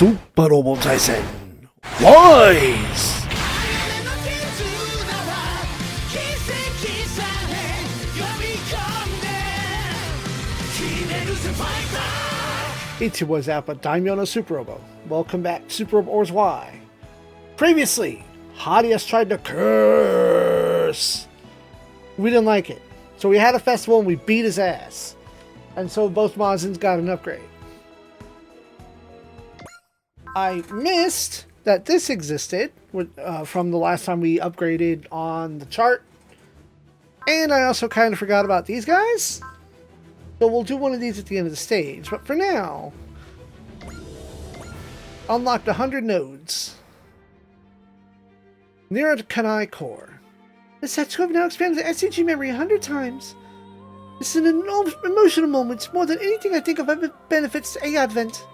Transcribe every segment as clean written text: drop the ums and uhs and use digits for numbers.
SUPA ROBO Wise! It's your boy Zappa, Daimyo no Super Robo. Welcome back to Super Robo Ors Y. Previously, Hadias tried to curse. We didn't like it. So we had a festival and we beat his ass. And so both Mazins got an upgrade. I missed that this existed from the last time we upgraded on the chart. And I also kind of forgot about these guys. So we'll do one of these at the end of the stage. But for now, unlocked 100 nodes. Near the Kanai core. The Satsuko have now expanded the SCG memory 100 times. This is an emotional moment. More than anything I think of benefits to Advent.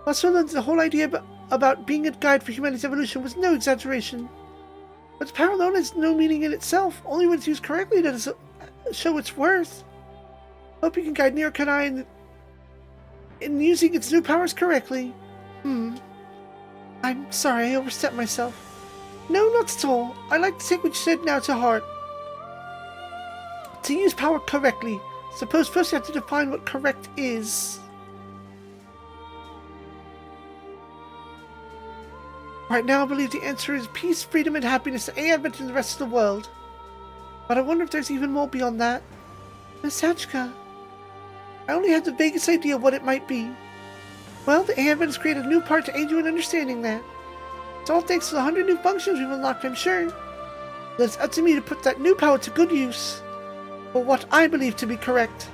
Also, the whole idea about being a guide for humanity's evolution was no exaggeration. But the power alone has no meaning in itself. Only when it's used correctly does it show its worth. Hope you can guide Neo Kanai in using its new powers correctly. I'm sorry, I overstepped myself. No, not at all. I like to take what you said now to heart. To use power correctly, suppose first you have to define what correct is. Right now I believe the answer is peace, freedom, and happiness to Advent and the rest of the world. But I wonder if there's even more beyond that. Miss Satchka, I only have the vaguest idea of what it might be. Well, the Advent has created a new part to aid you in understanding that. It's all thanks to the 100 new functions we've unlocked, I'm sure. But it's up to me to put that new power to good use. For what I believe to be correct.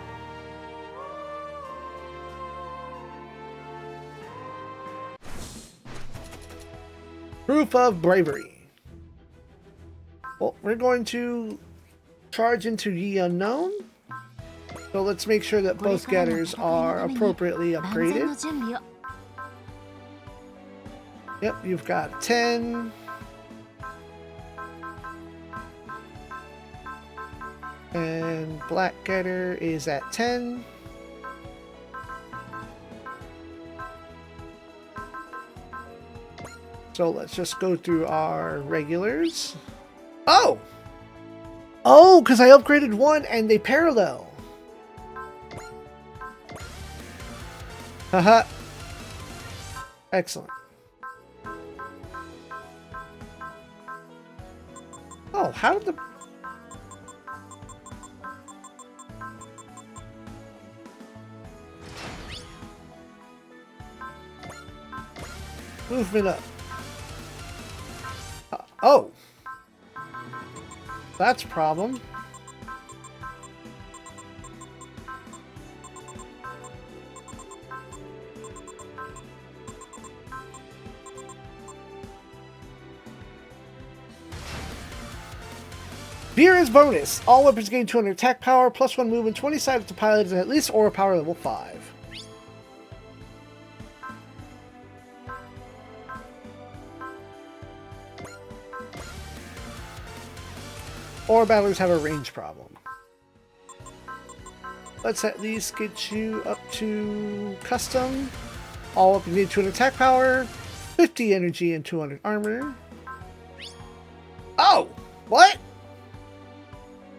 Proof of bravery. Well, we're going to charge into the unknown. So let's make sure that both getters are appropriately upgraded. Yep, you've got 10. And Black Getter is at 10. So let's just go through our regulars. Oh! Oh, because I upgraded one and they parallel. Haha. Excellent. Oh, how did the... Movement up. Oh! That's a problem. Vera's bonus. All weapons gain 200 attack power, plus 1 movement, 20 sided to pilot, and at least aura power level 5. Aura battlers have a range problem. Let's at least get you up to custom. All weapons gain 200 attack power, 50 energy, and 200 armor. Oh! What?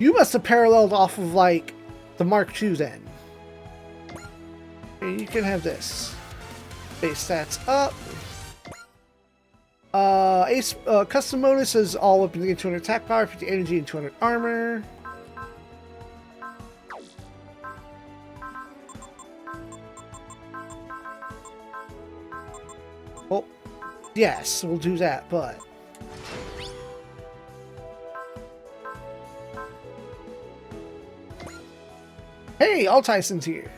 You must have paralleled off of, like, the Mark II then. Okay, you can have this. Base stats up. Custom bonus is all weapons gain 200 attack power, 50 energy, and 200 armor. Well, yes, we'll do that, but... Hey, all Tyson's here.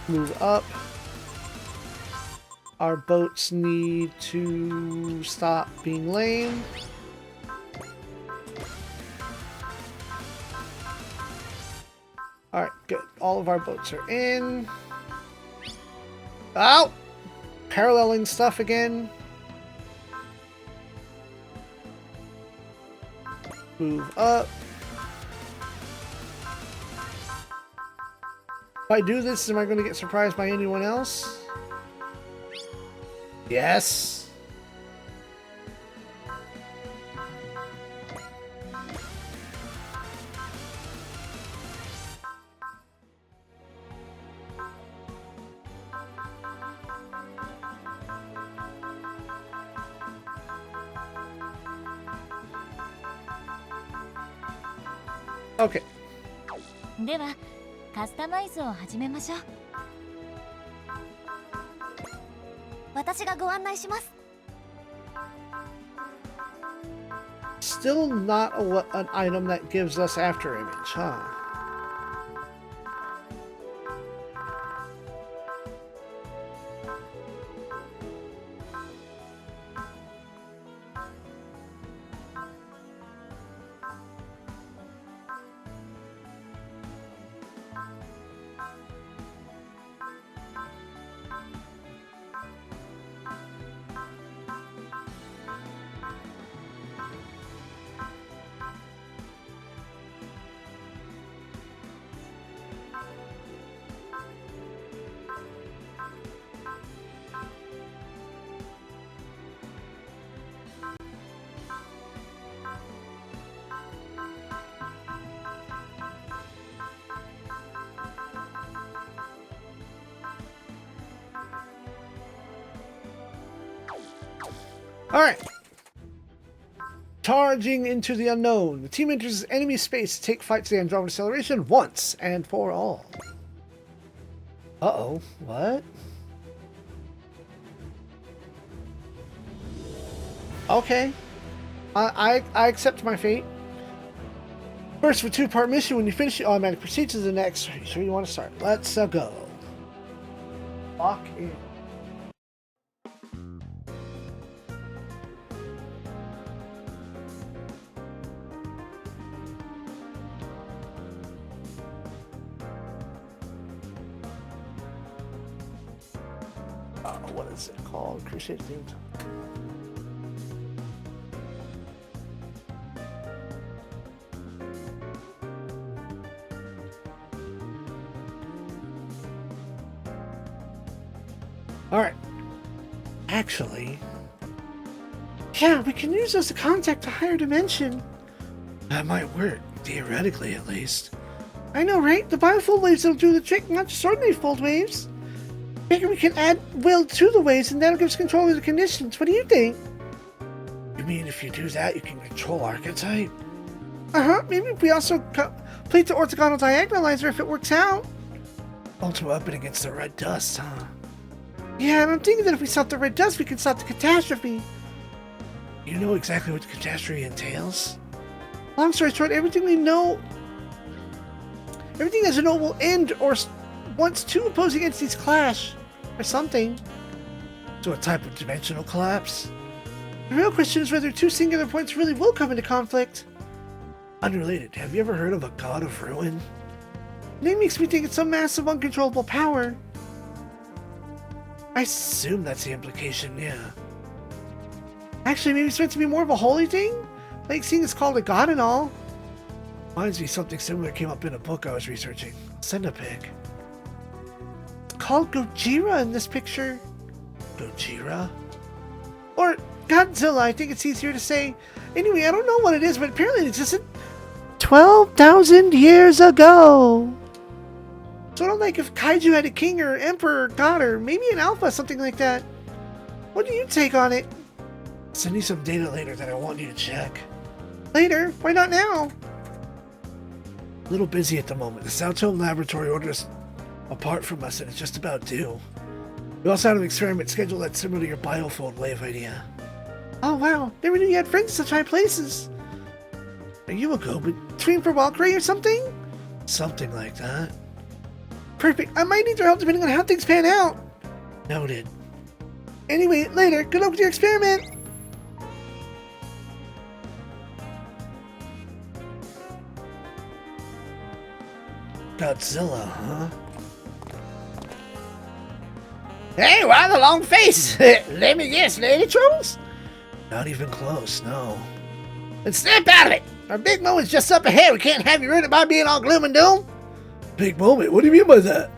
Move up. Our boats need to stop being lame. Alright, good. All of our boats are in. Oh! paralleling stuff again. Move up. If I do this, am I going to get surprised by anyone else? Yes. Okay. ではカスタマイズを始めましょう。私がご案内します。 Still not an item that gives us after image, huh? Alright. Charging into the unknown. The team enters enemy space to take flight to the Andromeda acceleration once and for all. Uh-oh. What? Okay. I accept my fate. First, for a two-part mission, when you finish it, automatically proceed to the next. Are you sure you want to start? Let's go. Lock in. What is it called? Crusade theme song. Alright. Actually, yeah, we can use those to contact a higher dimension. That might work, theoretically at least. I know, right? The biofold waves will do the trick, not just ordinary fold waves. Maybe we can add will to the waves and that'll give us control of the conditions. What do you think? You mean if you do that, you can control archetype? Uh-huh. Maybe if we also complete the orthogonal diagonalizer if it works out. Ultimate weapon against the red dust, huh? Yeah, and I'm thinking that if we stop the red dust, we can stop the catastrophe. You know exactly what the catastrophe entails? Long story short, everything we know... Everything as we know will end or once two opposing entities clash. Or something. So a type of dimensional collapse? The real question is whether two singular points really will come into conflict. Unrelated, have you ever heard of a god of ruin? The name makes me think it's some massive uncontrollable power. I assume that's the implication, yeah. Actually, maybe it's meant to be more of a holy thing? Like seeing it's called a god and all. Reminds me something similar came up in a book I was researching. Send a pic. It's called Gojira in this picture. Gojira? Or Godzilla, I think it's easier to say. Anyway, I don't know what it is, but apparently it existed 12,000 years ago. Sort of like if Kaiju had a king or emperor or god or maybe an alpha, something like that. What do you take on it? I'll send you some data later that I want you to check. Later? Why not now? A little busy at the moment. The Southome Laboratory ordered us apart from us and it's just about due. We also had an experiment scheduled that's similar to your biofold wave idea. Oh wow, never knew you had friends in such high places. Are you a go-between for Valkyrie or something? Something like that. Perfect. I might need your help depending on how things pan out. Noted. Anyway, later. Good luck with your experiment. Godzilla, huh? Hey, why the long face? Let me guess, lady troubles? Not even close, no. Then snap out of it! Our big moment's just up ahead. We can't have you ruin it by being all gloom and doom. Big moment? What do you mean by that?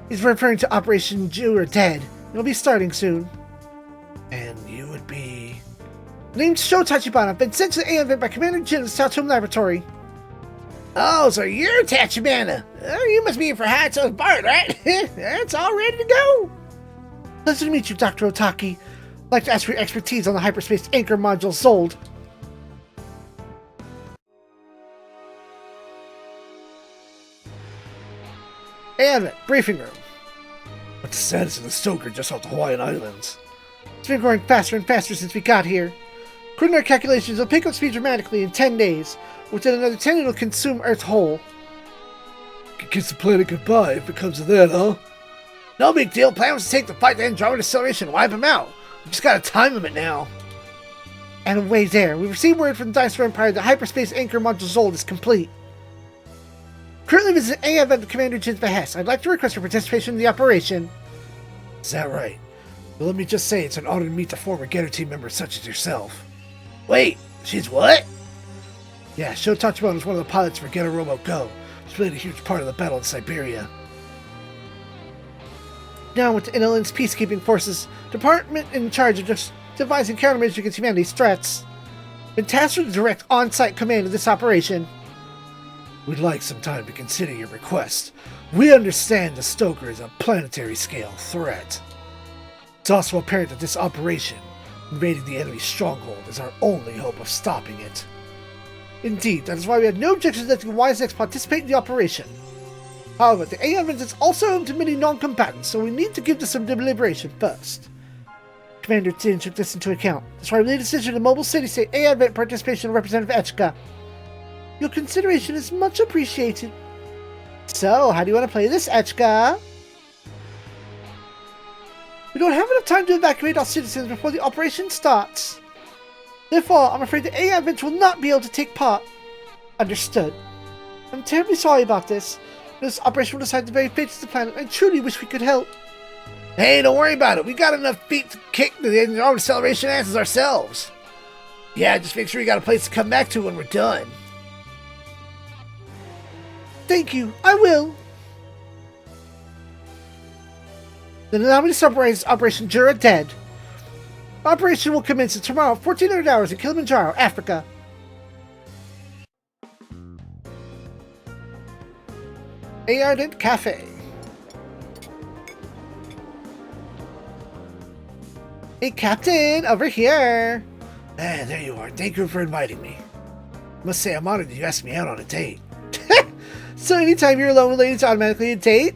He's referring to Operation Jew or Dead. It'll be starting soon. And you would be... Named Sho Tachibana. I've been sent to the A event by Commander Jin's South Home Laboratory. Oh, so you're Tachibana. You must be in for Hatsu's Bart, right? That's all ready to go. Pleasure to meet you, Dr. Otaki. I'd like to ask for your expertise on the hyperspace anchor module sold. And briefing room. What's the status of the stoker just off the Hawaiian Islands? It's been growing faster and faster since we got here. According to our calculations, it'll pick up speed dramatically in 10 days. Within another 10, it'll consume Earth whole. Could kiss the planet goodbye if it comes to that, huh? No big deal. Plan was to take the fight to Andromeda acceleration and wipe him out. We just gotta time limit now. And way there. We've received word from the Dinosaur Empire that hyperspace anchor module Zold is complete. Currently visiting A event at Commander Jin's behest. I'd like to request your participation in the operation. Is that right? Well, let me just say it's an honor to meet the former Getter team members such as yourself. Wait, she's what? Yeah, Sho Tachibana was one of the pilots for Getter Robo Go. She played a huge part of the battle in Siberia. Now with the Inland's peacekeeping forces, department in charge of just devising countermeasures against humanity's threats. Been tasked with direct on-site command of this operation. We'd like some time to consider your request. We understand the Stoker is a planetary-scale threat. It's also apparent that this operation, invading the enemy's stronghold, is our only hope of stopping it. Indeed, that is why we had no objections letting WiseX participate in the operation. However, the A event is also home to many non-combatants, so we need to give this some deliberation first. Commander Jin took this into account. That's why we made a decision to Mobile City State A event participation of Representative Echika. Your consideration is much appreciated. So, how do you want to play this, Echika? We don't have enough time to evacuate our citizens before the operation starts. Therefore, I'm afraid the AI event will not be able to take part. Understood. I'm terribly sorry about this. This operation will decide the very fate of the planet. I truly wish we could help. Hey, don't worry about it. We got enough feet to kick the Andromeda acceleration asses ourselves. Yeah, just make sure you got a place to come back to when we're done. Thank you. I will. Then allow me to summarize Operation Jura Dead. Operation will commence tomorrow, 1400 hours in Kilimanjaro, Africa. Ardent Cafe. Hey, Captain, over here. Ah, there you are. Thank you for inviting me. Must say I'm honored that you asked me out on a date. So anytime you're alone with ladies, automatically a date?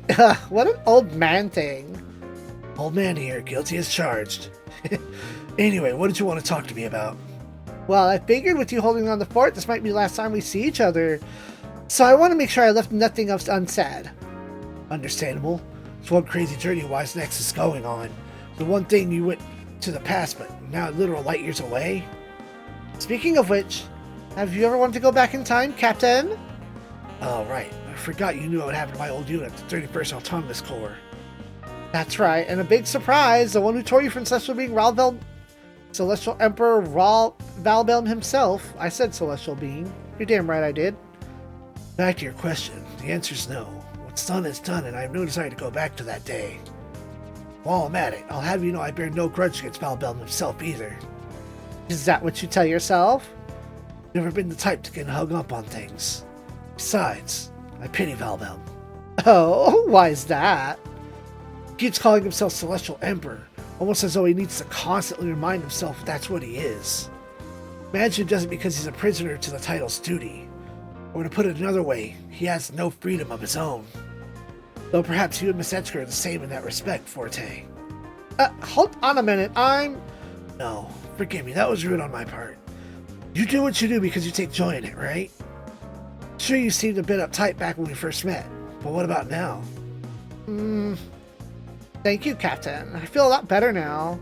What an old man thing. Old man here, guilty as charged. Anyway, what did you want to talk to me about? Well, I figured with you holding on the fort, this might be the last time we see each other. So I want to make sure I left nothing else unsaid. Understandable. It's one crazy journey WiseX is going on. The one thing you went to the past, but now literal light years away. Speaking of which, have you ever wanted to go back in time, Captain? Oh, right. I forgot you knew what happened to my old unit, the 31st Autonomous Corps. That's right, and a big surprise, the one who tore you from Celestial Being Celestial Emperor Valbelm himself. I said Celestial Being. You're damn right I did. Back to your question, the answer's no. What's done is done, and I have no desire to go back to that day. While I'm at it, I'll have you know I bear no grudge against Valbelm himself either. Is that what you tell yourself? Never been the type to get hung up on things. Besides, I pity Valbelm. Oh, why is that? He keeps calling himself Celestial Emperor, almost as though he needs to constantly remind himself that's what he is. Imagine it does it because he's a prisoner to the title's duty. Or to put it another way, he has no freedom of his own. Though perhaps you and Miss Etchker are the same in that respect, Forte. Hold on a minute, No, forgive me, that was rude on my part. You do what you do because you take joy in it, right? Sure, you seemed a bit uptight back when we first met, but what about now? Thank you, Captain. I feel a lot better now.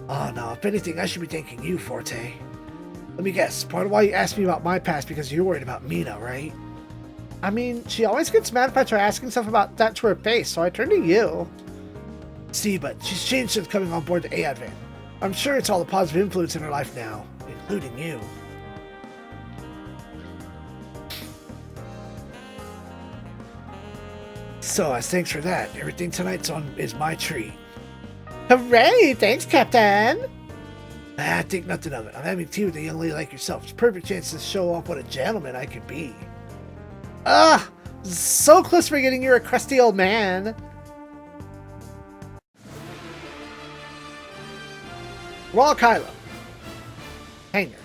Oh no, if anything, I should be thanking you, Forte. Let me guess, part of why you asked me about my past because you're worried about Mina, right? I mean, she always gets mad if I try asking stuff about that to her face, so I turn to you. See, but she's changed since coming on board the A Advent. I'm sure it's all the positive influence in her life now, including you. So, as thanks for that, everything tonight's on is my treat. Hooray! Thanks, Captain! I think nothing of it. I'm having tea with a young lady like yourself. It's a perfect chance to show off what a gentleman I can be. Ah! So close to forgetting you're a crusty old man. Raw Kylo. Hangar.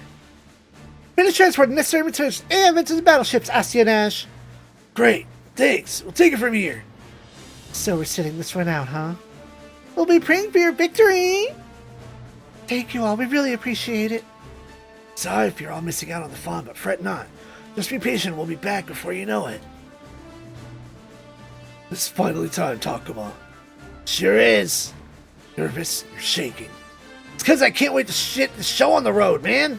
Finish transporting necessary materials and to the battleships, Astia Nash. Great. Thanks. We'll take it from here. So we're sitting this one out, huh? We'll be praying for your victory. Thank you all. We really appreciate it. Sorry if you're all missing out on the fun, but fret not. Just be patient. We'll be back before you know it. It's finally time, Takuma. Sure is. Nervous? You're shaking. It's because I can't wait to shit the show on the road, man.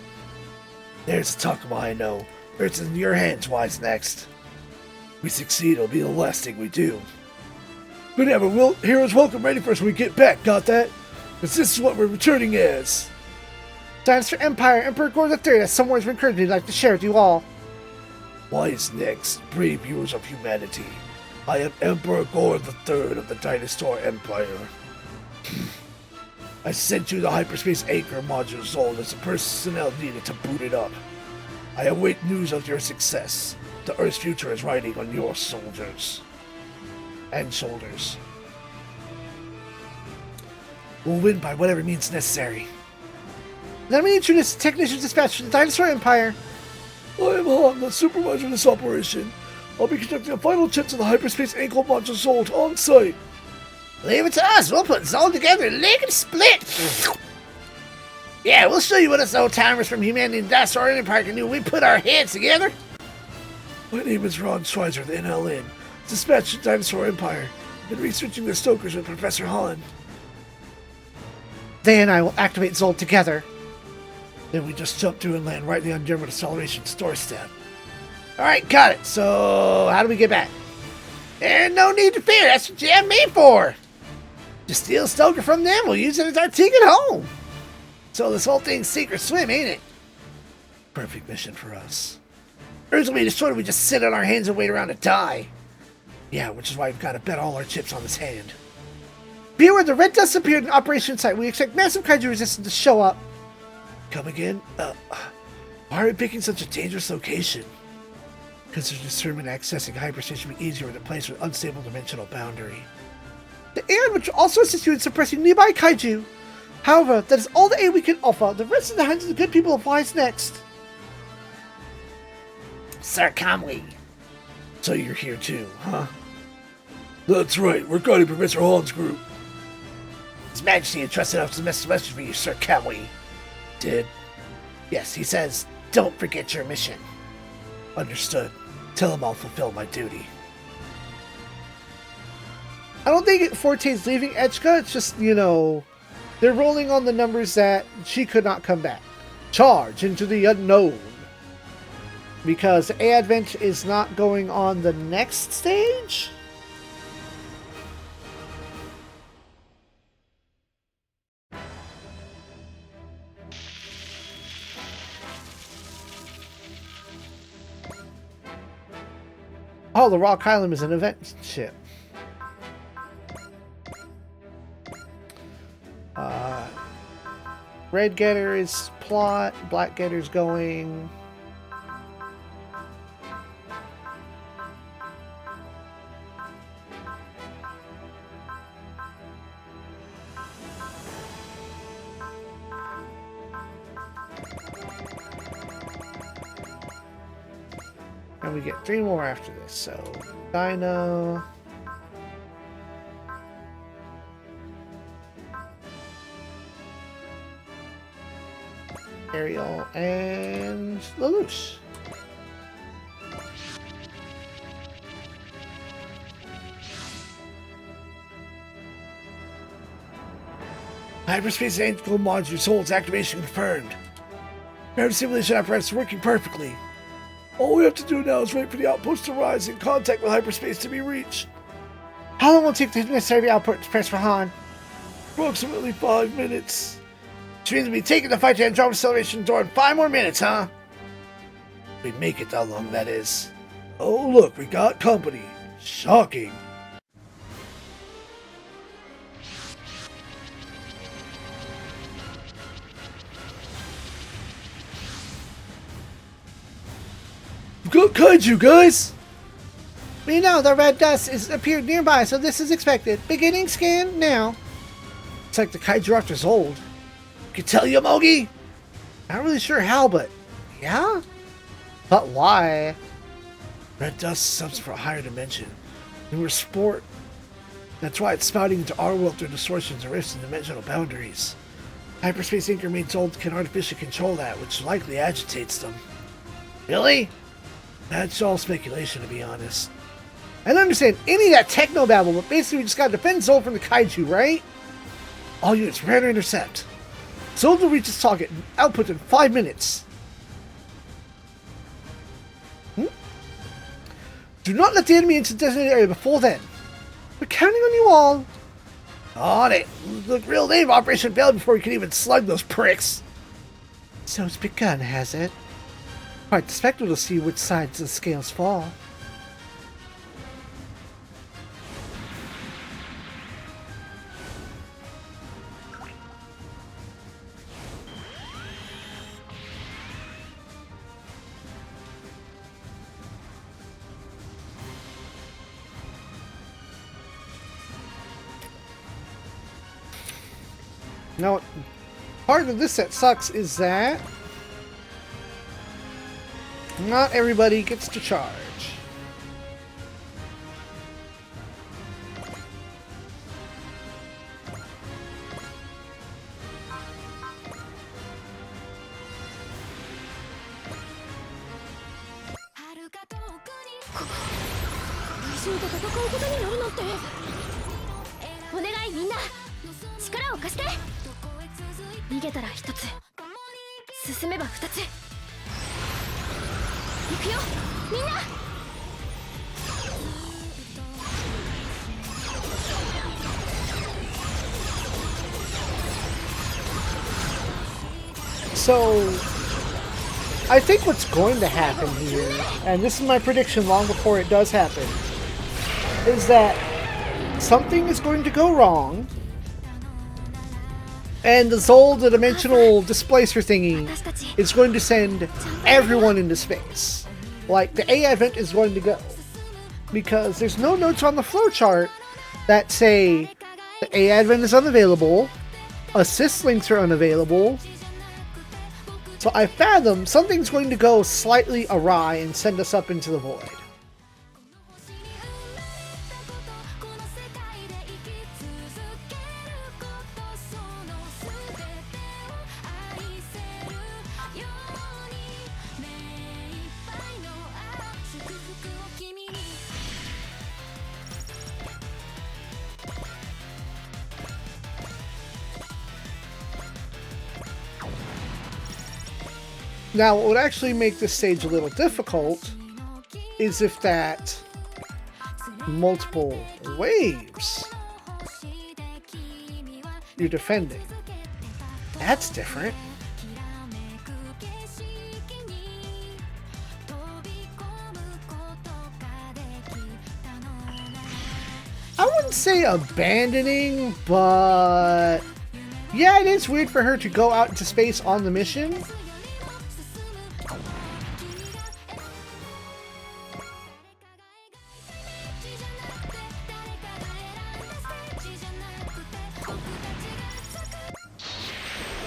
There's the Takuma I know. It's in your hands, Wise next. We succeed, it'll be the last thing we do. But yeah, but heroes welcome ready for us when we get back, got that? Because this is what we're returning as. Dinosaur Empire, Emperor Gore III has some words of encouragement I'd like to share with you all. Wise next, brave heroes of humanity. I am Emperor Gore III of the Dinosaur Empire. I sent you the hyperspace anchor module Zold as the personnel needed to boot it up. I await news of your success. The Earth's future is riding on your soldiers. And shoulders. We'll win by whatever means necessary. Let me introduce the technicians dispatched to the Dinosaur Empire. I am Han, the supervisor of this operation. I'll be conducting a final check to the hyperspace ankle module Zold on site. Leave it to us. We'll put Zold together, lick and split. Yeah, we'll show you what us old-timers from Humanity and Dinosaur Empire can do when we put our heads together. My name is Ron Schweizer of the NLN, dispatched to Dinosaur Empire. Been researching the Stokers with Professor Han. They and I will activate Zold together. Then we just jump through and land right on German Acceleration's doorstep. Alright, got it. So, how do we get back? And no need to fear, that's what you have me for. Just steal Stoker from them, we'll use it as our ticket home. So this whole thing's sink or swim, ain't it? Perfect mission for us. Earth will be destroyed if we just sit on our hands and wait around to die. Yeah, which is why we've got to bet all our chips on this hand. Be aware the red dust appeared in Operation Site. We expect massive kaiju resistance to show up. Come again? Why are we picking such a dangerous location? Because there's determined accessing hyperspace will be easier with a place with unstable dimensional boundary. The air which will also assist you in suppressing nearby kaiju. However, that is all the aid we can offer. The rest is in the hands of the good people of Wise Next. Sir Comley. So you're here too, huh? That's right, we're guiding Professor Han's group. His Majesty entrusted us a message for you, Sir Comley. Did? Yes, he says, don't forget your mission. Understood. Tell him I'll fulfill my duty. I don't think Forte's leaving Etchka, it's just, you know, they're rolling on the numbers that she could not come back. Charge into the unknown. Because the Advent is not going on the next stage? Oh, the Rock Island is an event ship. Red Getter is plot, Black Getter's going. And we get 3 more after this, so Dino. Ariel and Lelouch. Hyperspace Ankle Module holds activation confirmed. Gravity simulation apparatus is working perfectly. All we have to do now is wait for the outpost to rise and contact with hyperspace to be reached. How long will it take to necessary output to press for Han? Approximately 5 minutes. Which means we'll be taking the fight to Andromeda Acceleration door in 5 more minutes, huh? We make it that long, that is. Oh, look, we got company. Shocking. Good kaiju, guys! We know the red dust is appeared nearby, so this is expected. Beginning scan now. It's like the kaiju after's old. Can tell you, Mogi? Not really sure how, but yeah? But why? Red dust is something for a higher dimension. Newer sport. That's why it's spouting into our world through distortions and rifts in dimensional boundaries. Hyperspace Inc. remains old can artificially control that, which likely agitates them. Really? That's all speculation, to be honest. I don't understand any of that techno babble, but basically we just gotta defend Zold from the kaiju, right? All units, prepare to intercept. Zold will reach its target and output in 5 minutes. Do not let the enemy into the designated area before then. We're counting on you all. On it. Look, real name Operation failed before we can even slug those pricks. So it's begun, has it? Quite expected to see which sides the scales fall. Now, part of this that sucks is that not everybody gets to charge. So, I think what's going to happen here, and this is my prediction long before it does happen, is that something is going to go wrong, and the Zold, the dimensional displacer thingy, is going to send everyone into space. Like, the AI event is going to go. Because there's no notes on the flowchart that say the AI event is unavailable, assist links are unavailable. So I fathom something's going to go slightly awry and send us up into the void. Now, what would actually make this stage a little difficult is if that multiple waves you're defending. That's different. I wouldn't say abandoning, but yeah, it is weird for her to go out into space on the mission.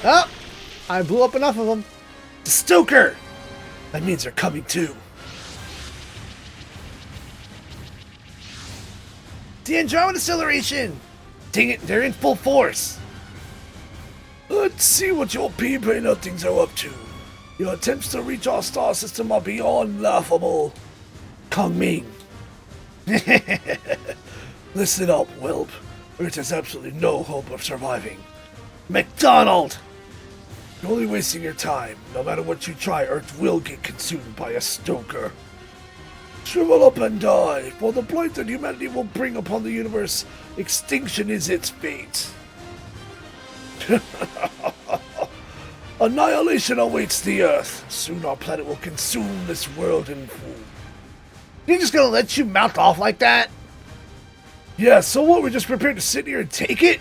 Oh! I blew up enough of them. The Stoker! That means they're coming too. The Andromeda Acceleration! Dang it, they're in full force! Let's see what your pea-brain nothings are up to. Your attempts to reach our star system are beyond laughable. Kong Ming. Listen up, whelp. Earth has absolutely no hope of surviving. McDonald! You're only wasting your time. No matter what you try, Earth will get consumed by a Stoker. Shrivel up and die, for the blight that humanity will bring upon the universe, extinction is its fate. Annihilation awaits the Earth. Soon our planet will consume this world in full. You're just gonna let you mouth off like that? Yeah, so what? We're just prepared to sit here and take it?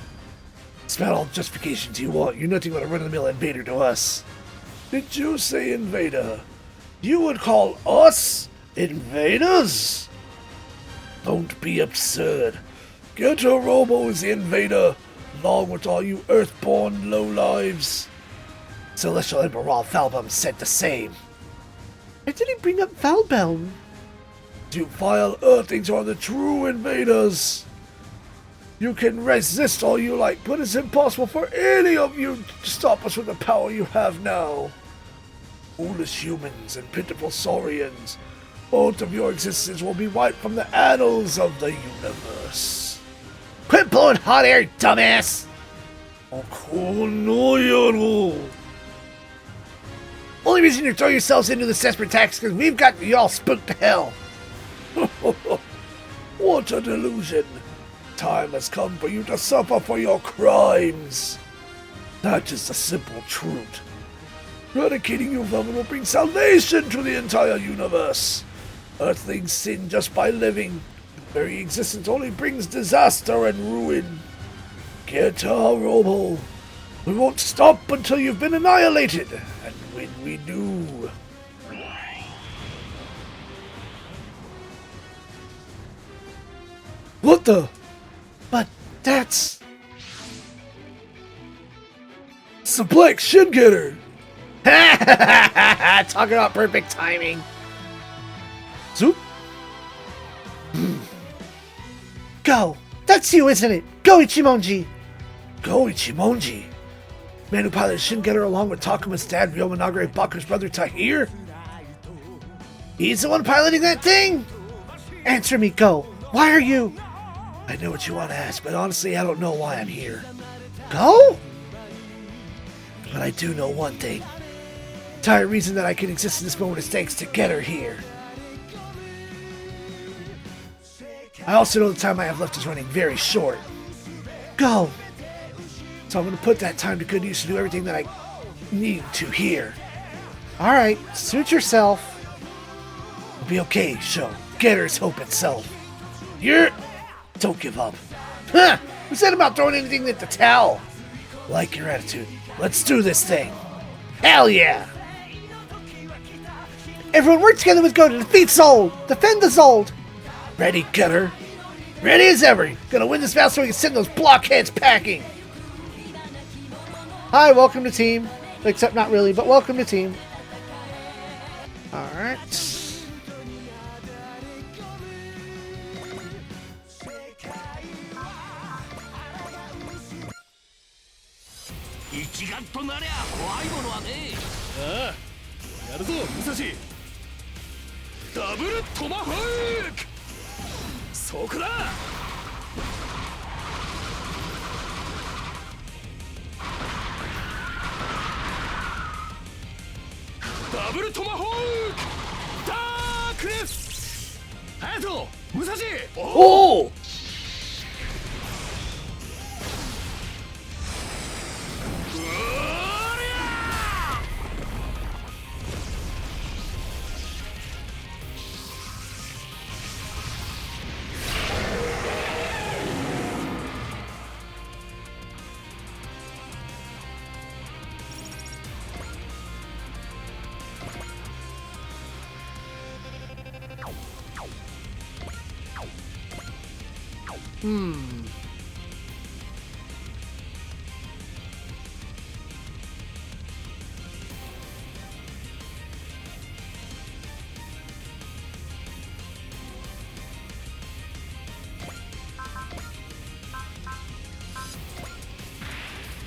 It's about all justifications you want. You're nothing but a run-of-the-mill invader to us. Did you say invader? You would call us invaders? Don't be absurd. Ghetto Robo is the invader, along with all you Earthborn lowlives. Celestial Emperor Valbelm said the same. Why did he bring up Valbelm? You vile Earthlings are the true invaders. You can resist all you like, but it's impossible for any of you to stop us with the power you have now. Foolish humans and pitiful saurians, both of your existence will be wiped from the annals of the universe. Quit blowing hot air, dumbass! Only reason you throw yourselves into this desperate attack is because we've got you all spooked to hell. What a delusion. Time has come for you to suffer for your crimes. That is the simple truth. Eradicating you, Velvet, will bring salvation to the entire universe. Earthlings sin just by living. Your very existence only brings disaster and ruin. Get a Robo. We won't stop until you've been annihilated. And when we do... What the? But that's... It's the Black Shin Getter! Talking about perfect timing. Zoop! Go! That's you, isn't it? Go, Ichimonji! Go, Ichimonji! Man who piloted Shin Getter along with Takuma's dad, Ryomanagare Baku's brother Tahir? He's the one piloting that thing? Answer me, Go! Why are you... I know what you want to ask, but honestly, I don't know why I'm here. Go? But I do know one thing. The entire reason that I can exist in this moment is thanks to Getter here. I also know the time I have left is running very short. Go! So I'm going to put that time to good use to do everything that I need to here. Alright, suit yourself. It'll be okay, Sho. Getter's hope itself. Don't give up. Huh! Who said about throwing anything at the towel? Like your attitude. Let's do this thing. Hell yeah! Everyone work together with Go to defeat Zold! Defend the Zold! Ready, Getter? Ready as ever! Gonna win this battle so we can send those blockheads packing! Hi, welcome to team. Except not really, but welcome to team. Alright. Oh!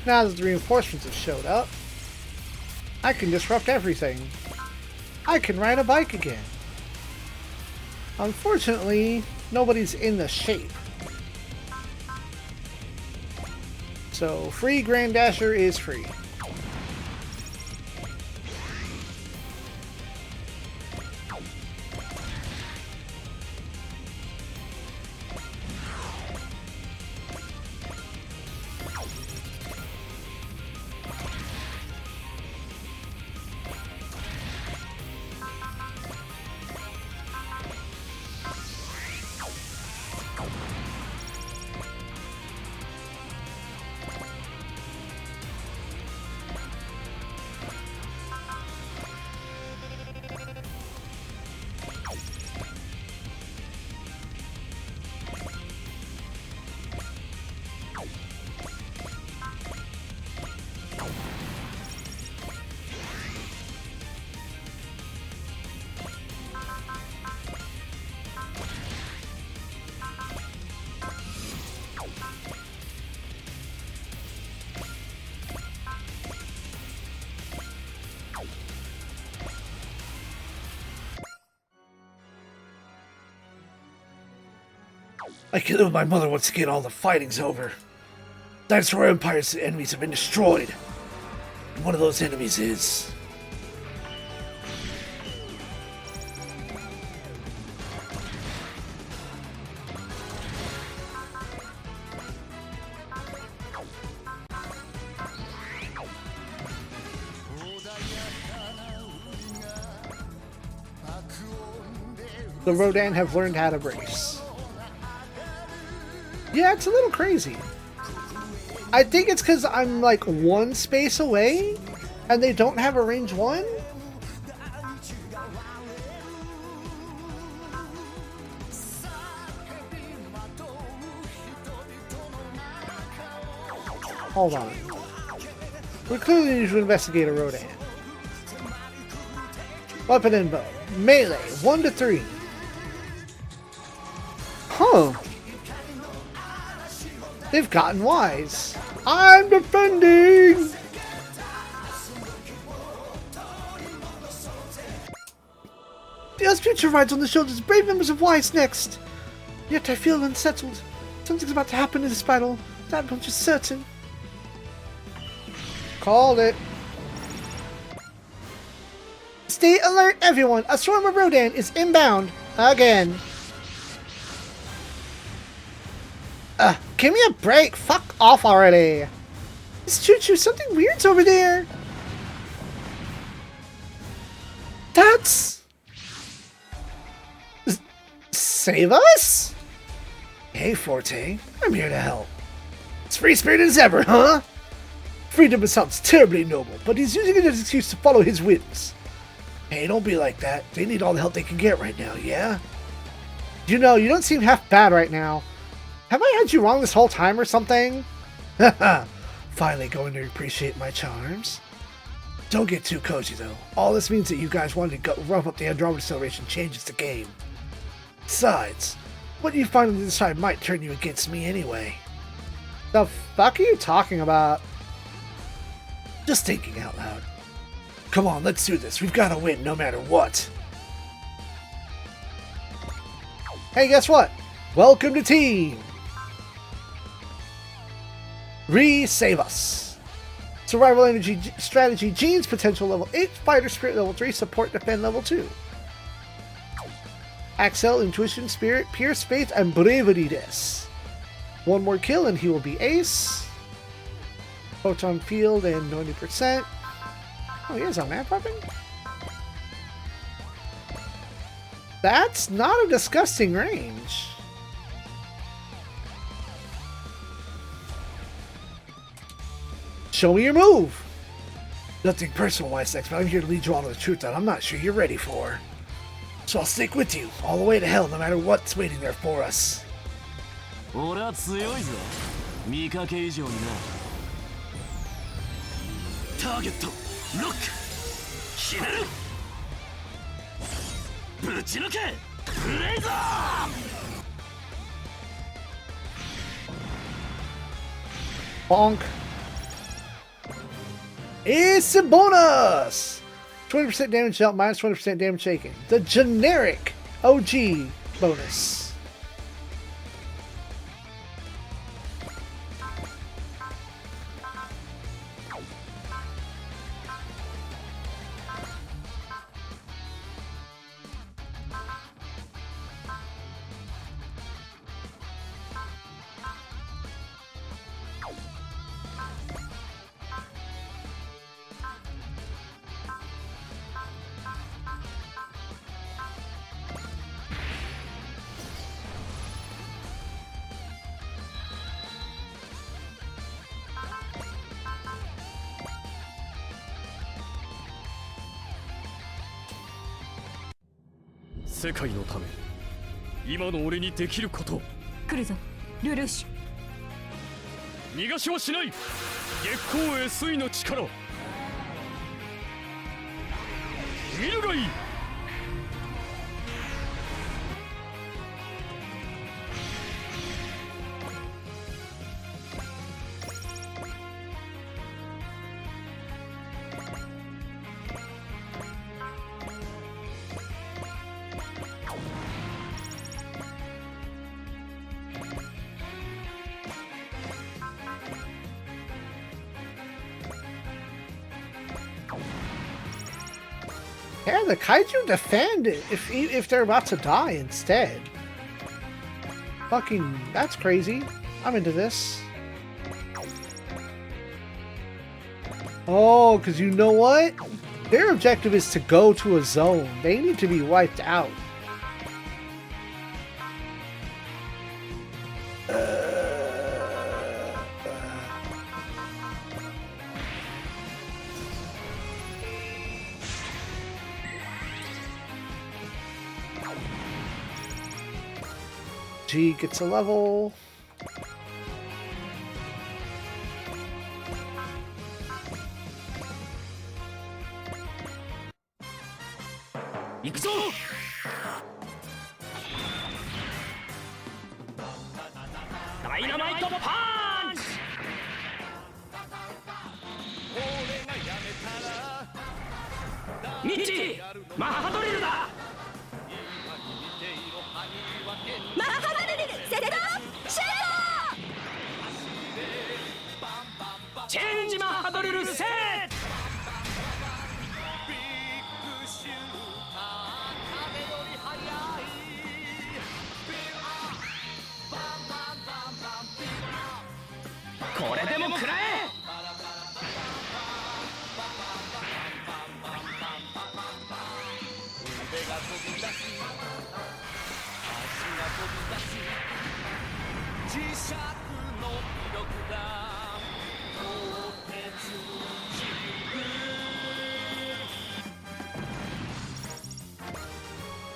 Now that the reinforcements have showed up, I can disrupt everything. I can ride a bike again. Unfortunately, nobody's in the shape. So, free Grand Dasher is free. I can live with my mother once again. All the fighting's over. Dinosaur Empire's enemies have been destroyed. And one of those enemies is... The Rodan have learned how to brace. Yeah, it's a little crazy. I think it's because I'm like one space away and they don't have a range 1. Hold on. We clearly need to investigate a Rodan. Weapon and bow. Melee, 1 to 3. Huh. They've gotten wise. I'm defending! The Undisputed rides on the shoulders of brave members of Wise next. Yet I feel unsettled. Something's about to happen in this battle. That much is certain. Called it. Stay alert, everyone! A swarm of Rodan is inbound again. Give me a break! Fuck off already! Miss Choo-Choo, something weird's over there! That's... Save us? Hey, Forte. I'm here to help. As free-spirited as ever, huh? Freedom sounds terribly noble, but he's using it as an excuse to follow his whims. Hey, don't be like that. They need all the help they can get right now, yeah? You know, you don't seem half bad right now. Have I had you wrong this whole time or something? Haha. Finally going to appreciate my charms. Don't get too cozy, though. All this means that you guys wanted to rough up the Andromeda Acceleration changes the game. Besides, what you finally decide might turn you against me anyway. The fuck are you talking about? Just thinking out loud. Come on, let's do this. We've got to win no matter what. Hey, guess what? Welcome to team! Save us. Survival energy strategy genes potential level 8, fighter spirit level 3, support defend level 2. Axel, intuition, spirit, pierce, faith, and bravery des. One more kill and he will be ace. Photon field and 90%. Oh, he has a map weapon? That's not a disgusting range. Show me your move! Nothing personal, Wise Next, but I'm here to lead you on to the truth that I'm not sure you're ready for. So I'll stick with you, all the way to hell, no matter what's waiting there for us. 俺は強いぞ。見かけ以上にな。ターゲット、ロック。ひねる。ぶち抜け。ブレイザー。 Bonk. It's a bonus! 20% damage dealt, minus 20% damage taken. The generic OG bonus.「世界のため今の俺にできること」来るぞルルーシュ。逃がしはしない。月光 SE の力見るがいい。Yeah, the kaiju defend if they're about to die instead. Fucking, that's crazy. I'm into this. Oh, because you know what? Their objective is to go to a zone. They need to be wiped out. G gets a level.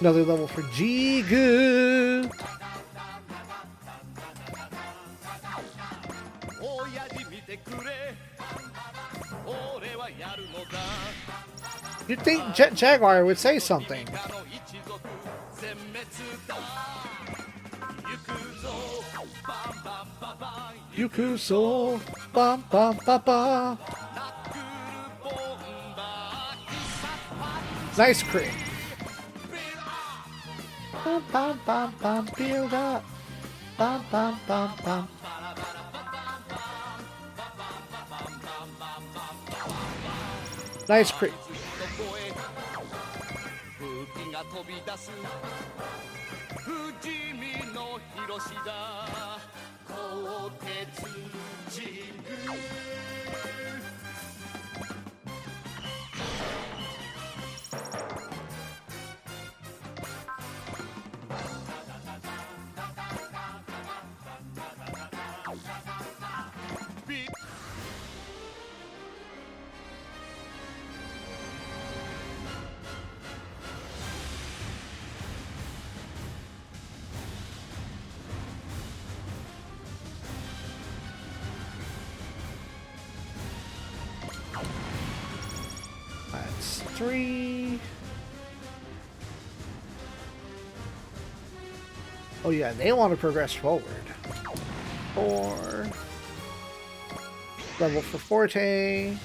Another level for Jigu. You'd think Jet Jaguar would say something. Yukuso, bam bam ba ba. Nice crit. Bam bam bam bam, build up. Bam bam bam bam. Nice crit. That's 3. Oh yeah, they want to progress forward. 4. Level for Forte.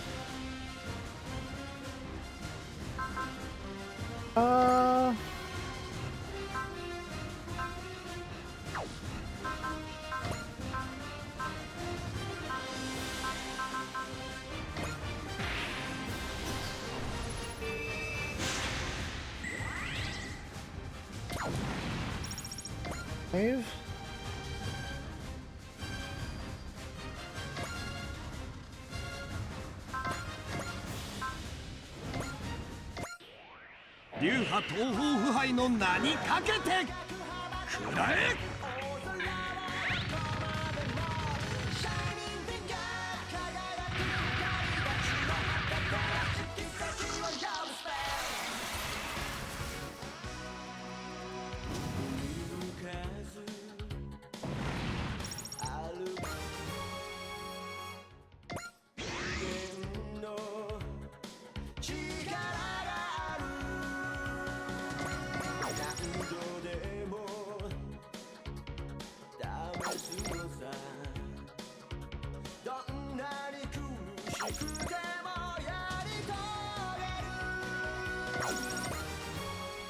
Save.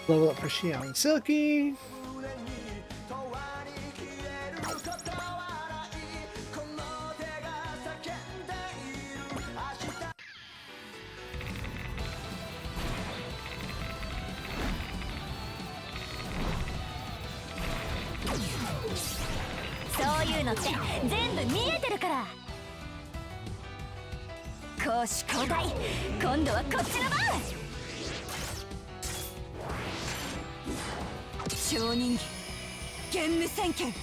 Level up for Xiao and Silky. のって全部見えてるから。攻守交代、今度はこっちの番。超人ゲンム宣言。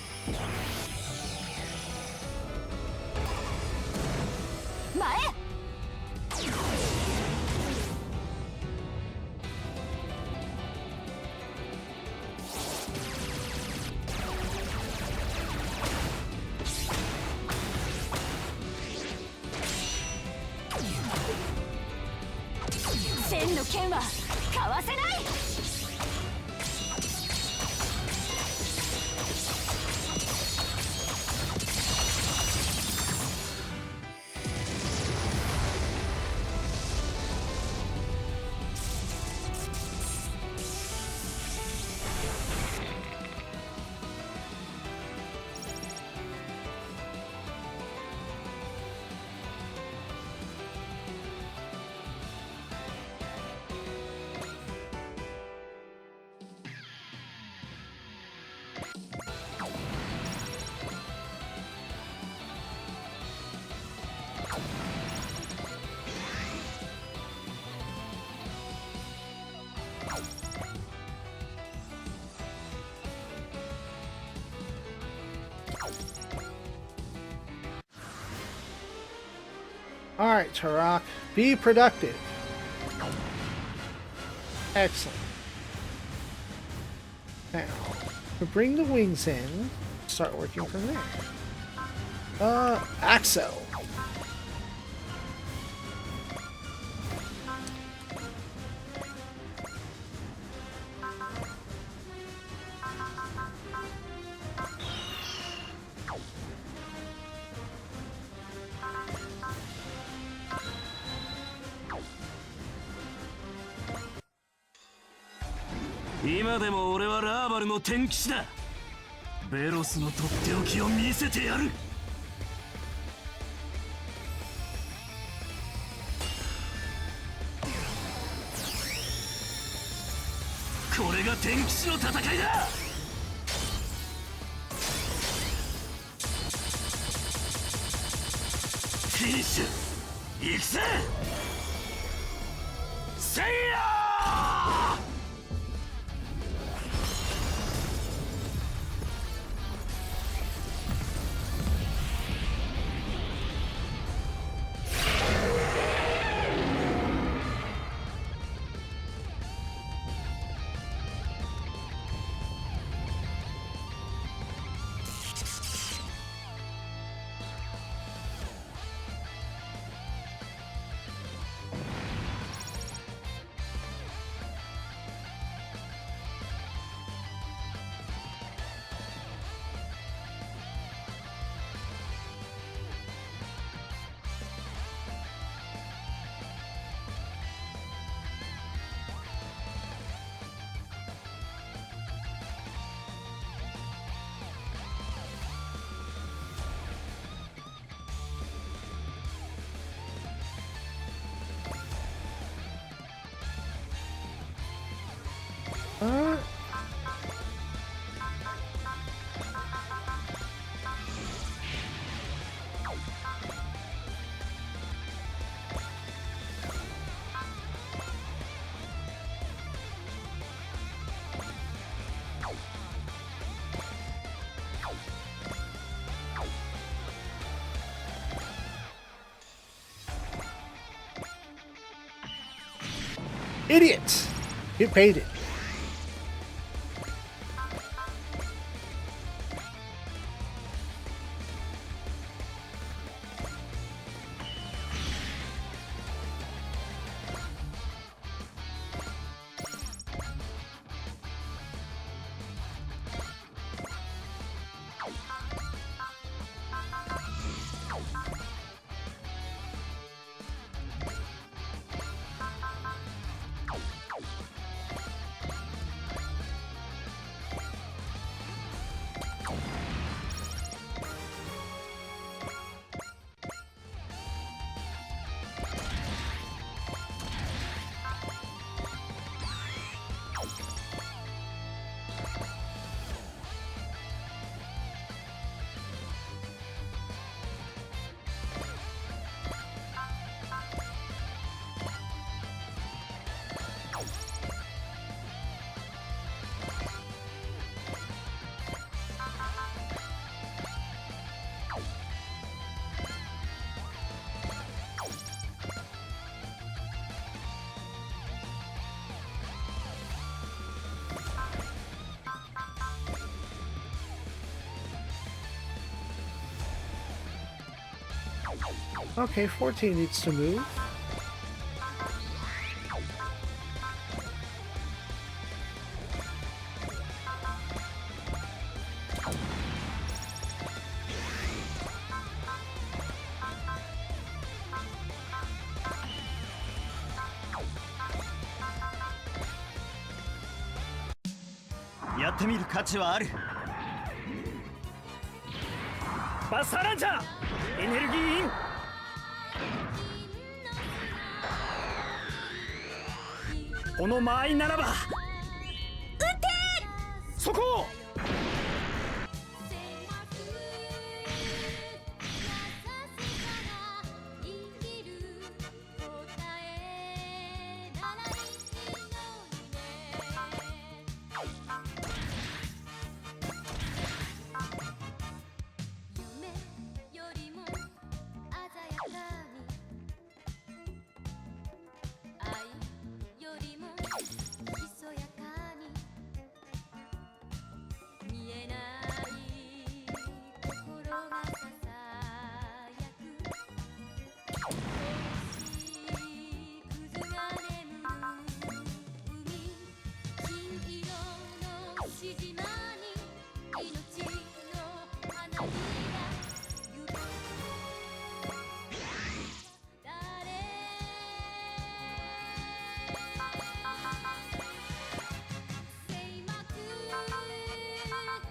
前千の剣はかわせない。Alright, Turok. Be productive. Excellent. Now, we bring the wings in. Start working from there. Axel. Now 今でも俺はラーバルの天騎士だ。ベロスのとっておきを見せてやる。これが天騎士の戦いだ。フィニッシュ行くぜ。せいやー。Idiot! You paid it. Okay, 14 needs to move.やってみる価値はある。バスターランチャーエネルギーイン。この間合いならば撃ってそこを。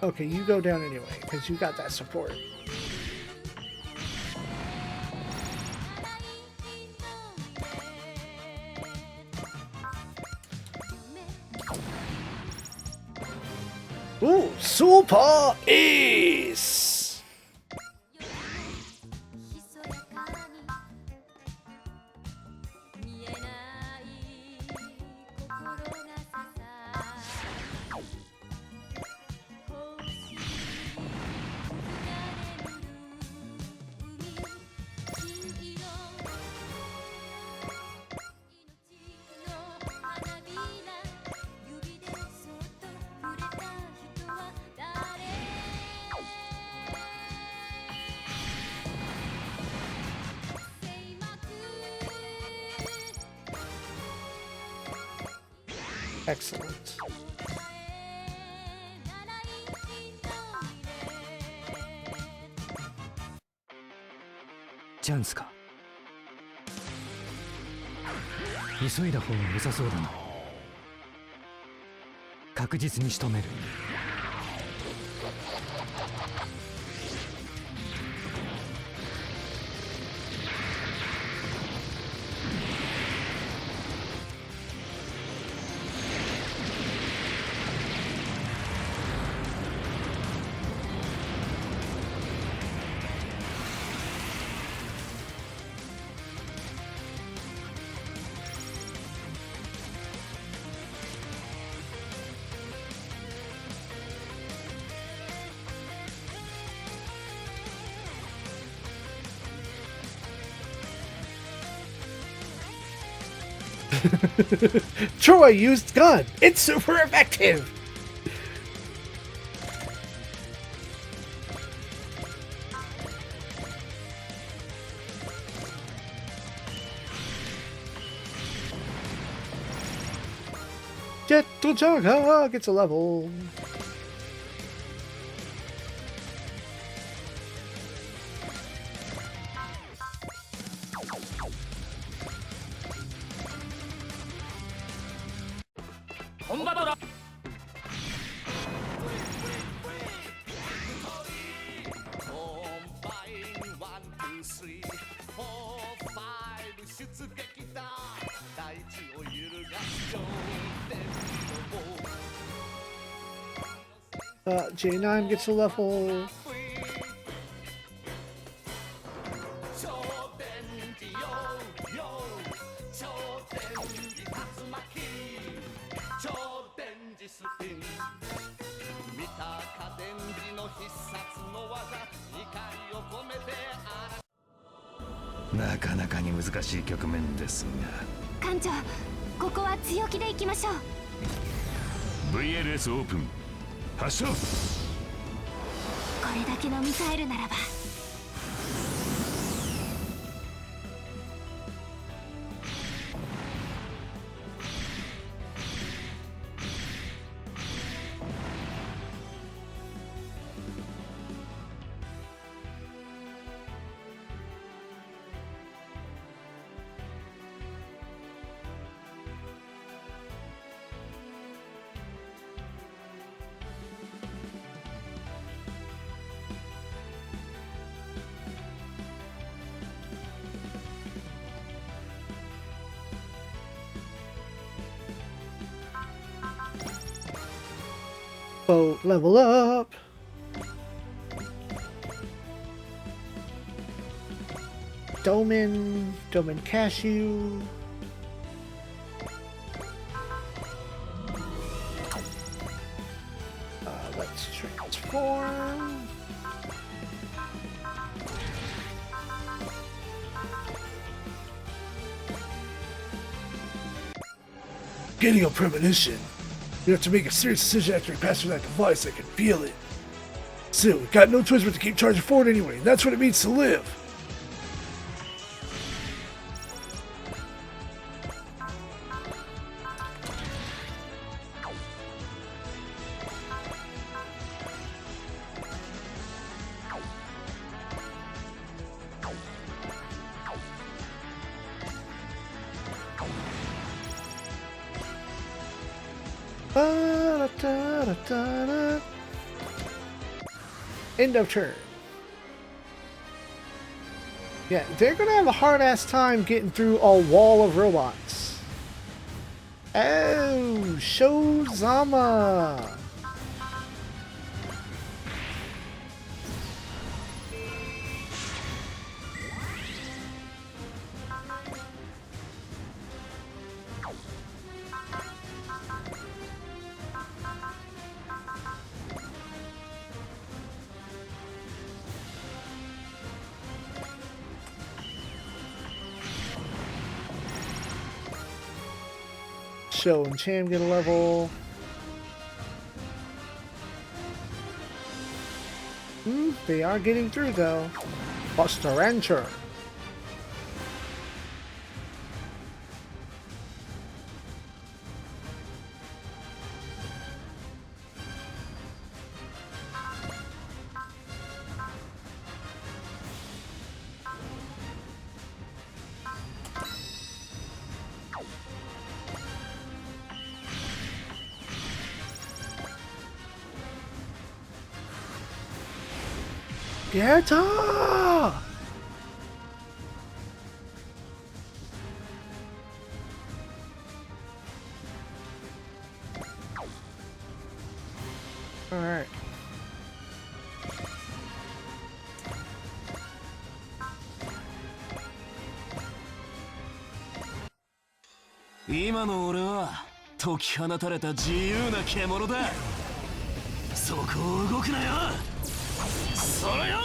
Okay, you go down anyway, because you got that support. Ooh, Super Ace! Excellent. Chance か。急いだ方が良さそうだな。確実に仕留める。Troy used gun. It's super effective. Jet to Jaga gets a level. J9 gets a level. Naかなかに難しい局面ですが。艦長、ここは強気でいきましょう。 VLS オープン発射。これだけのミサイルならば Boat, level up. Doman Cashew. Let's transform. Getting a premonition. You have to make a serious decision after we pass through that device. I can feel it. Still, we've got no choice but to keep charging forward anyway. And that's what it means to live. Ba-da-da-da-da-da. End of turn. Yeah, they're gonna have a hard-ass time getting through a wall of robots. Oh, Shozama. Show and Cham get a level. They are getting through though. Buster Rancher. Get her! Alright. Now, 俺は解き放たれた自由な獣だ。そこを動くなよ。それよ。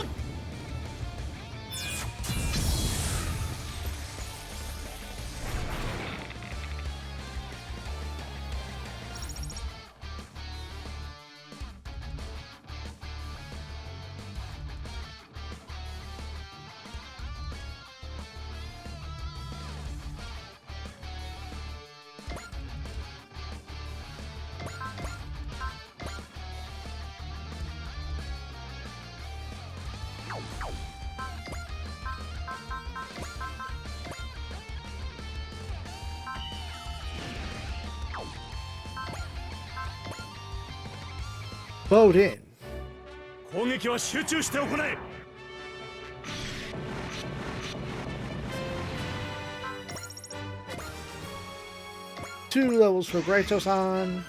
Boat in. 攻撃は集中して行え。Two levels for Greito-san.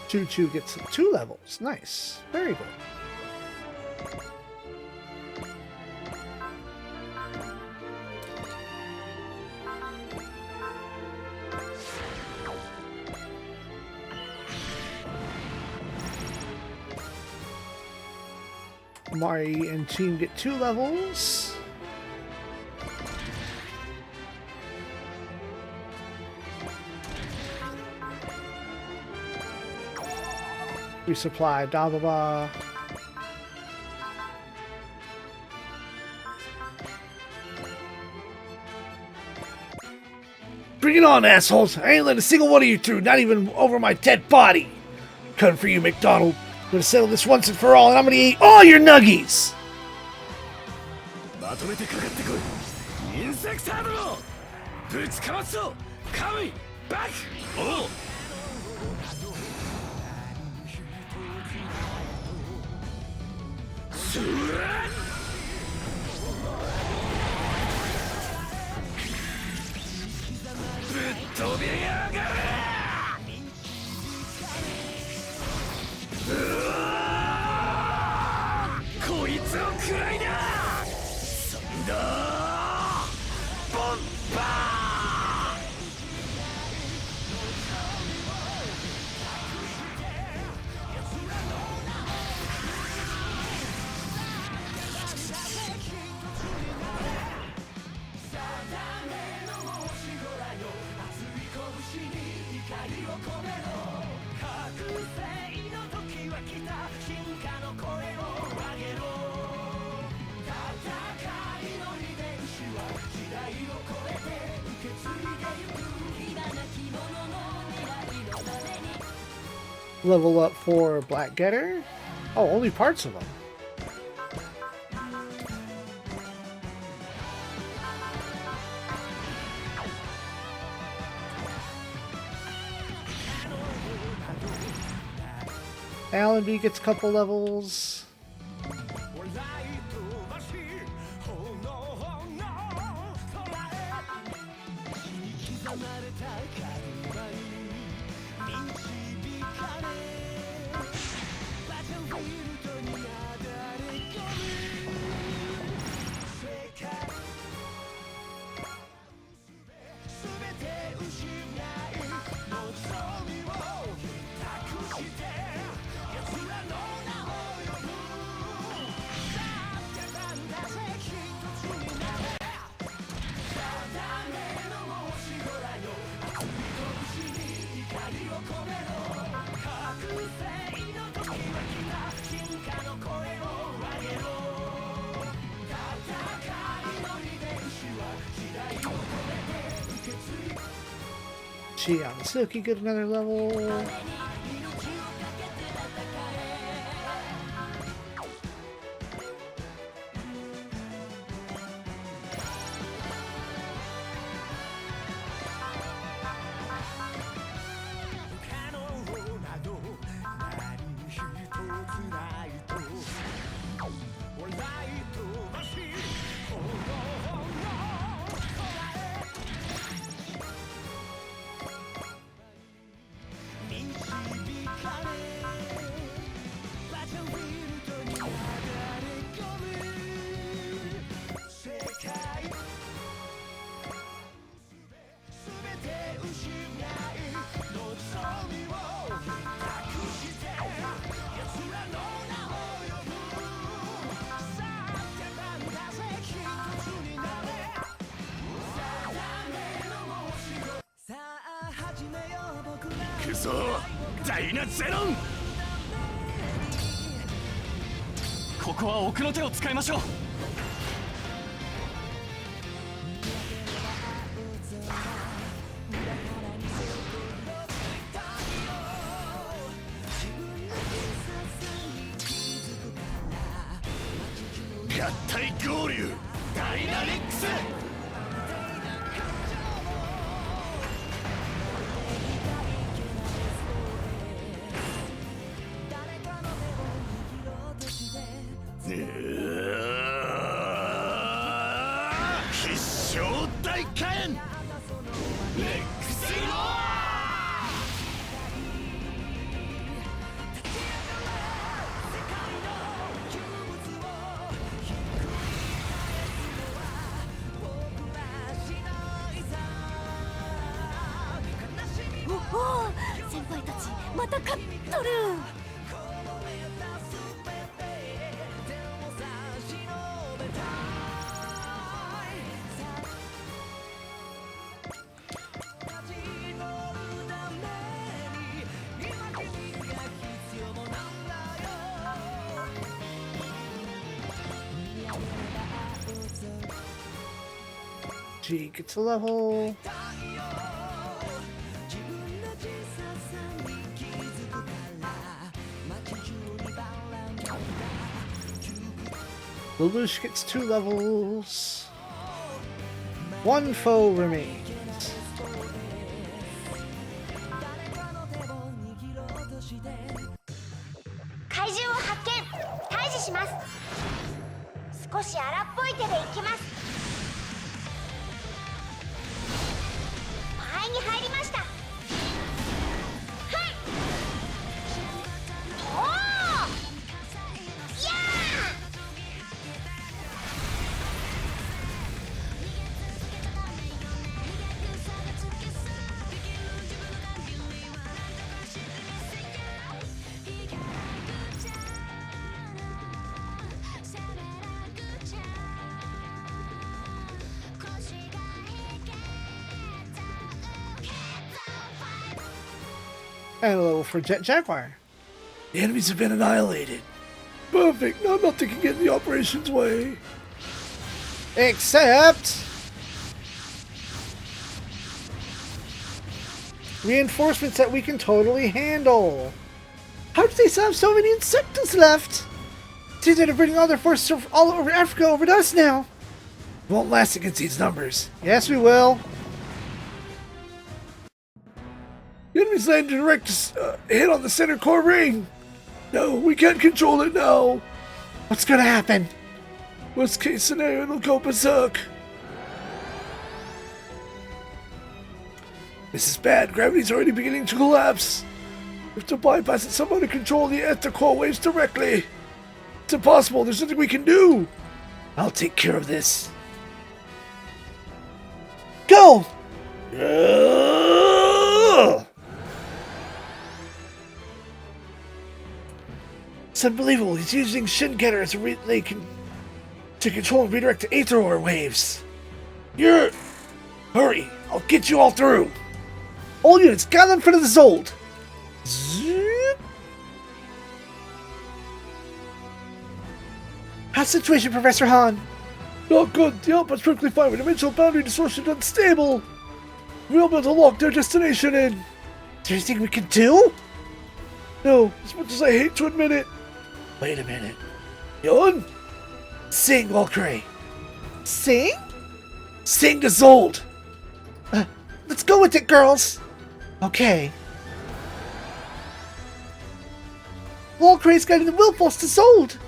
Choo-Choo gets 2 levels. Nice. Very good. Mari and team get 2 levels. Resupply Dababa. Bring it on, assholes. I ain't letting a single one of you through, not even over my dead body. Coming for you, McDonald. I'm gonna settle this once and for all, and I'm gonna eat all your nuggies. まとめてかかってこい。インセクタードロぶちかますぞ。カムイバック。おう。スラッ。ぶっ飛びやがれ。こいつを食らいだ。サンダーボンバー。Level up for Black Getter. Oh, only parts of them. Allenby gets a couple levels. Gee, Suki get another level.ここは奥の手を使いましょう。合体合流ダイナミックス。必勝大火炎レックスロおお、先輩たちまた勝っとる。G gets a level. Lelouch gets 2 levels. 1 foe remains. Kaijuを発見。退治します。少し荒っぽい手で行きます。前に入りました。はい。おお。やあ。And a level for Jet Jaguar. The enemies have been annihilated. Perfect. Now nothing can get in the operation's way. Except reinforcements that we can totally handle. How do they still have so many insects left? See, they're bringing all their forces all over Africa over to us now. Won't last against these numbers. Yes, we will. The enemy's landed a direct hit on the center core ring. No, we can't control it now. What's gonna happen? Worst case scenario, it'll go berserk. This is bad. Gravity's already beginning to collapse. We have to bypass it somehow to control the ether core waves directly. It's impossible. There's nothing we can do. I'll take care of this. Go! It's unbelievable. He's using Shingetter as a relay to control and redirect the aether ore waves. Hurry! I'll get you all through. All units, gather in front of the Zold. Zip. How's the situation, Professor Han? Not good. The output's perfectly fine. With dimensional boundary distortion unstable. We'll be able to lock their destination in. Is there anything we can do? No, as much as I hate to admit it. Wait a minute. Yon? Sing, Walkray. Sing? Sing to Zold. Let's go with it, girls. Okay. Walkray's guiding the Willforce to Zold.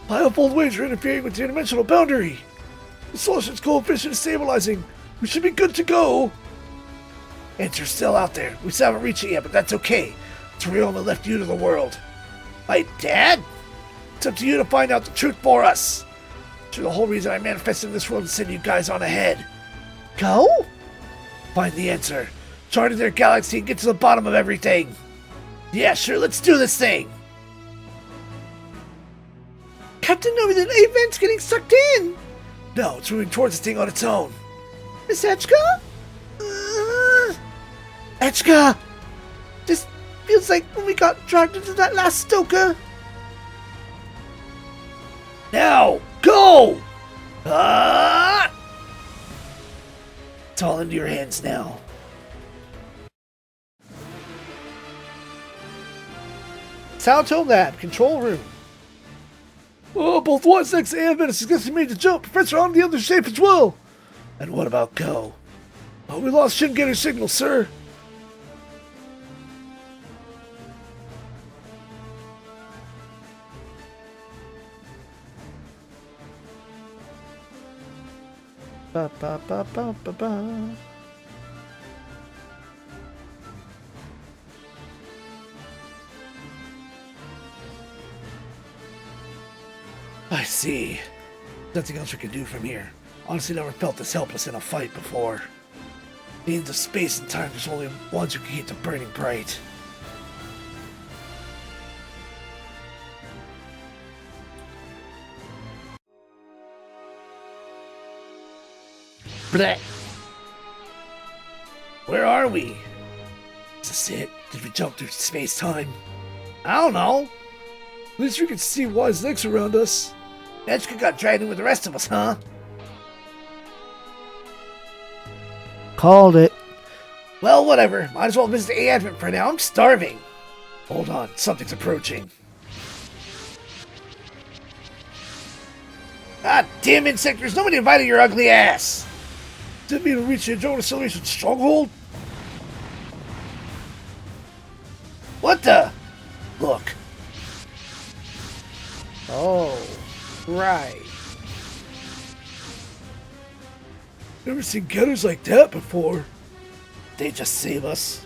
Fivefold waves are interfering with the dimensional boundary. The solution's coefficient is stabilizing. We should be good to go. Answer's still out there. We still haven't reached it yet, but that's okay. Torioma left you to the world. My dad? It's up to you to find out the truth for us. It's the whole reason I manifested this world to send you guys on ahead. Go? Find the answer. Chart their galaxy and get to the bottom of everything. Yeah, sure, let's do this thing. Captain Novi, the event's getting sucked in. No, it's moving towards this thing on its own. Miss Etchka? Etchka! Just feels like when we got dragged into that last stoker. Now, go! Ah! It's all into your hands now. Salto Lab, control room. Oh, both Watsnex and Venice successfully made the jump. Professor on the other safe as well. And what about Go? Oh, we lost Shingetter's signal, sir. Ba ba ba ba ba ba. I see. Nothing else we can do from here. Honestly, never felt this helpless in a fight before. Means of space and time, there's only ones who can keep the burning bright. Blech. Where are we? Is this it? Did we jump through space-time? I don't know. At least we can see Wise Legs around us. Etchka got dragged in with the rest of us, huh? Called it. Well, whatever. Might as well visit the Advent for now. I'm starving. Hold on, something's approaching. Ah, damn insectors, nobody invited your ugly ass! Didn't mean to reach the Andromeda Acceleration Stronghold? What the? Look. Oh, right. Never seen getters like that before. They just save us.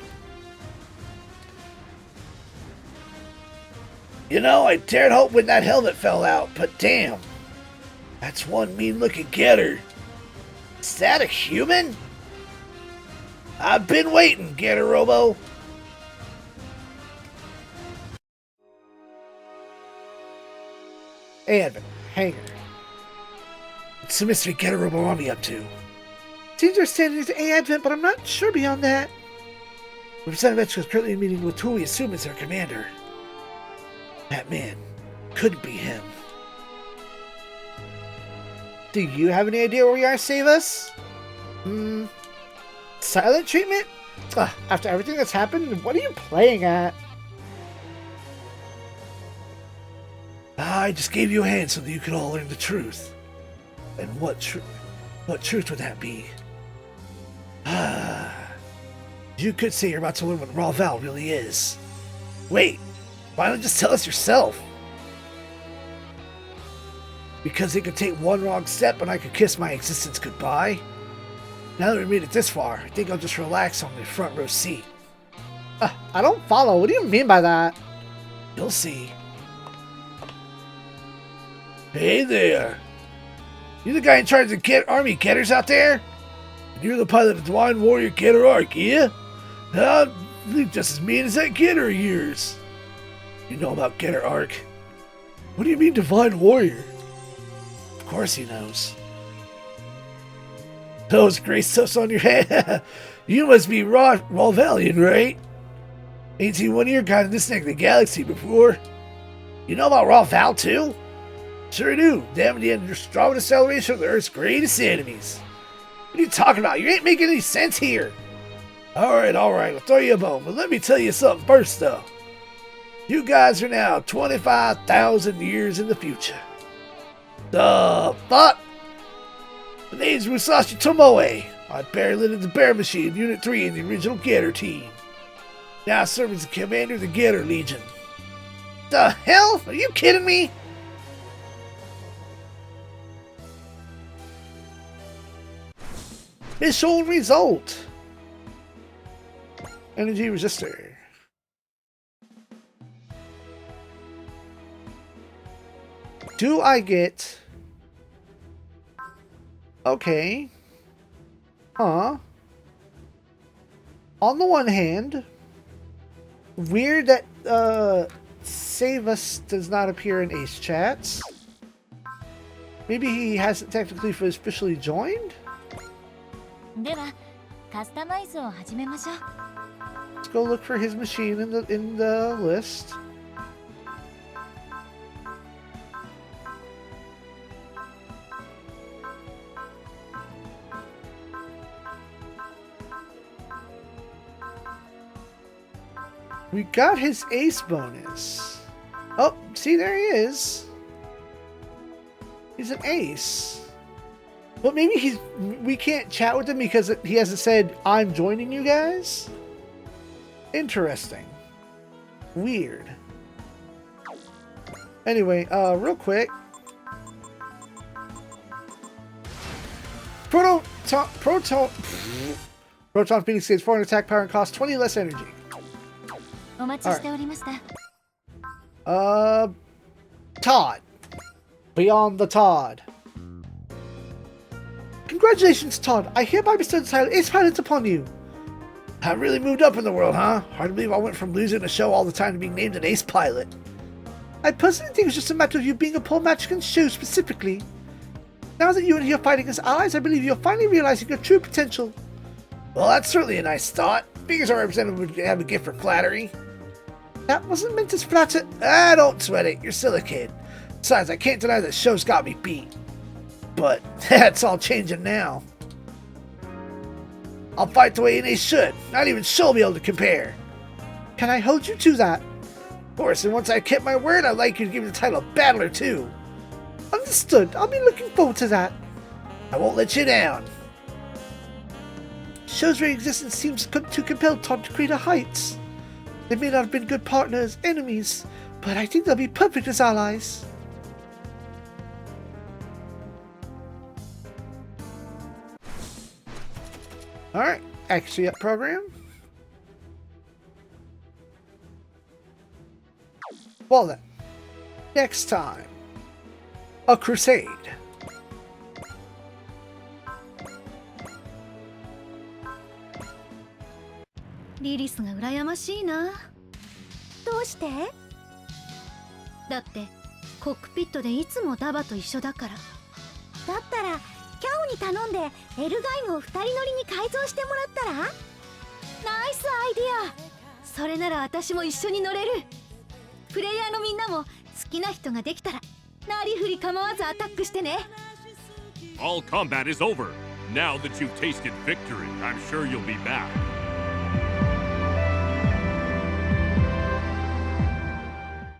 You know, I dared hope when that helmet fell out, but damn. That's one mean-looking getter. Is that a human? I've been waiting, Getter Robo. Advent, hangar. What's the mystery Getter Robo Army up to? Seems they're standing to Advent, but I'm not sure beyond that. Representative Etch is currently meeting with who we assume is their commander. That man couldn't be him. Do you have any idea where we are, Save Us? Silent treatment? After everything that's happened, what are you playing at? I just gave you a hand so that you could all learn the truth. And what truth would that be? You could say you're about to learn what Raw Val really is. Wait, why don't you just tell us yourself? Because it could take one wrong step and I could kiss my existence goodbye? Now that we made it this far, I think I'll just relax on the front row seat. I don't follow. What do you mean by that? You'll see. Hey there. You the guy in charge of the army getters out there? You're the pilot of Divine Warrior Getter Arc, yeah? I'm just as mean as that getter of yours. You know about Getter Arc. What do you mean Divine Warrior? Of course he knows. Those gray stuffs on your head. You must be Ralvalian, right? Ain't seen one of your kind in this neck of the galaxy before. You know about Ralval too? Sure do. Damn the Andromeda Acceleration of the Earth's greatest enemies. What are you talking about? You ain't making any sense here. Alright, I'll throw you a bone, but let me tell you something first though. You guys are now 25,000 years in the future. The fuck? The name's Musashi Tomoe. I piloted the Bear Machine, Unit 3 in the original Getter team. Now I serve as the commander of the Getter Legion. The hell? Are you kidding me? Mission result. Energy resistor. Do I get... Okay. Huh. On the one hand, weird that Save Us does not appear in Ace chats. Maybe he hasn't technically officially joined? ではカスタマイズを始めましょう。 Let's go look for his machine in the list. We got his ace bonus. Oh, see, there he is. He's an ace. But maybe we can't chat with him because he hasn't said, I'm joining you guys? Interesting. Weird. Anyway, real quick. Proton Phoenix gains 400 attack power and costs 20 less energy. お待ちしておりました。 Todd. Beyond the Todd. Congratulations, Todd. I hereby bestow the title Ace Pilot upon you. I really moved up in the world, huh? Hard to believe I went from losing a show all the time to being named an ace pilot. I personally think it's just a matter of you being a poor match against Shu specifically. Now that you and he are fighting as allies, I believe you're finally realizing your true potential. Well, that's certainly a nice thought. Figures our representative would have a gift for flattery. That wasn't meant as flatter. Don't sweat it. You're still a kid. Besides, I can't deny that the show's got me beat. But that's all changing now. I'll fight the way an ace should. Not even she'll be able to compare. Can I hold you to that? Of course, and once I kept my word, I'd like you to give me the title of Battler, too. Understood. I'll be looking forward to that. I won't let you down. Show's very existence seems to compel Todd to greater heights. They may not have been good partners, enemies, but I think they'll be perfect as allies. Alright, actually up program. Well then, next time, a crusade.リリスが羨ましいな。どうして？だってコックピットでいつもダバと一緒だから。だったらキャオに頼んでエルガイムを2人乗りに改造してもらったら？ナイスアイディア。それなら私も一緒に乗れる。プレイヤーのみんなも好きな人ができたらなりふり構わずアタックしてね。 All combat is over. Now that you've tasted victory, I'm sure you'll be back.